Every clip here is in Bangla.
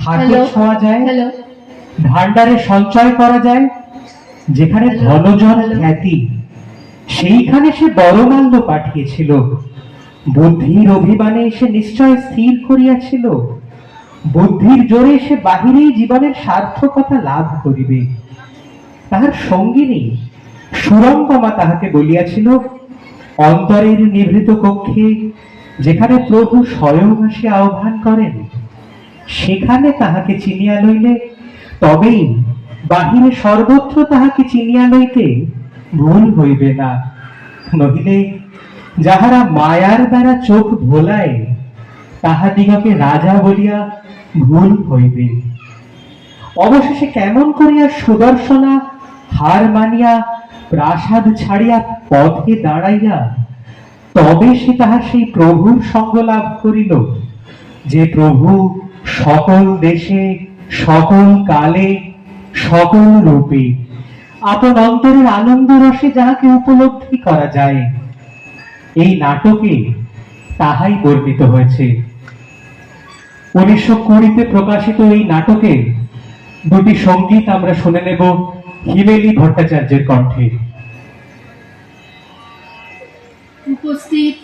ভাগ্য ছোঁয়া যায়, ভান্ডারে সঞ্চয় করা যায়, যেখানে ধনজন খ্যাতি সেইখানে সে বড় মাল্য পাঠিয়েছিল। বুদ্ধির অভিমানে সে নিশ্চয় স্থির করিয়াছিল, বুদ্ধির জোরে সে বাহিরেই জীবনের সার্থকতা লাভ করিবে। তাহার সঙ্গিনী সুরঙ্গমা তাহাকে বলিয়াছিল, অন্তরের নিভৃত কক্ষে যেখানে প্রভু স্বয়ং আসে আহ্বান করেন, সেখানে তাহাকে চিনিয়া লইলে তবেই বাহিরে সর্বত্র তাহাকে চিনিয়া লইতে ভুল হইবে না। নহিলে যাহারা মায়ার দ্বারা চোখ ভোলায়, তাহাদিগকে রাজা বলিয়া ভুল হইবে। অবশেষে কেমন করিয়া সুদর্শনা হার মানিয়া প্রাসাদ ছাড়িয়া পথে দাঁড়াইয়া তবে সে তাহার সেই প্রভুর সঙ্গ লাভ করিল, যে প্রভু সকল দেশে সকল কালে সকল রূপে আপন অন্তরের আনন্দ রসে যাহাকে উপলব্ধি করা যায়। এই নাটকে তাহাই বর্ণিত হয়েছে। 1920-তে প্রকাশিত এই নাটকে দুটি সঙ্গীত আমরা শুনে নেব হিমেলি ভট্টাচার্যের কণ্ঠে। উপস্থিত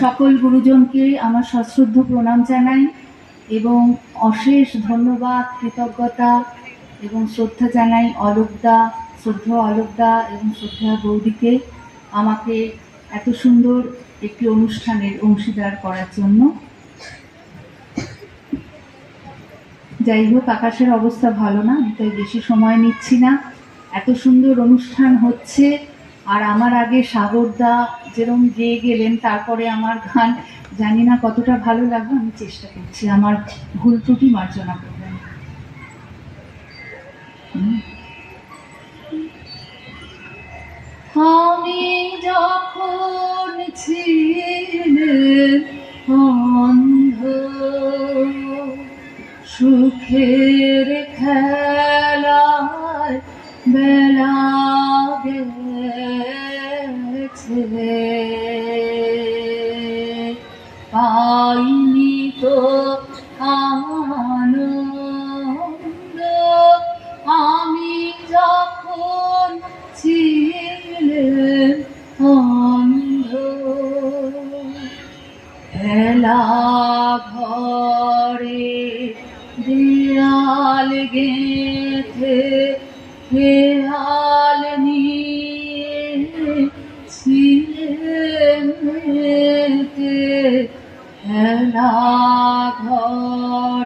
সকল গুরুজনকে আমার সশ্রদ্ধ প্রণাম জানাই এবং অশেষ ধন্যবাদ, কৃতজ্ঞতা এবং শ্রদ্ধা জানাই শ্রদ্ধা অলোকদা এবং শ্রদ্ধা বৌদিকে আমাকে এত সুন্দর একটি অনুষ্ঠানের অংশীদার করার জন্য। যাই হোক, আকাশের অবস্থা ভালো না, তাই বেশি সময় নিচ্ছি না। এত সুন্দর অনুষ্ঠান হচ্ছে, আর আমার আগে সাগরদা যেরকম গেয়ে গেলেন, তারপরে আমার গান জানি না কতটা ভালো লাগবে, আমি চেষ্টা করছি, আমার ভুল ত্রুটি মার্জনা করবেন। আমি যখন ছিলেন অন্ধ, সুখের খেলায় বেলা গেছে, পাইনি তো আনন্দ। আমি যখন ছিলেন অন্ধ, খেলা ঘরে দেয়াল গেঁথে খেয়াল নিয়ে ছিলেন খেলা ঘর।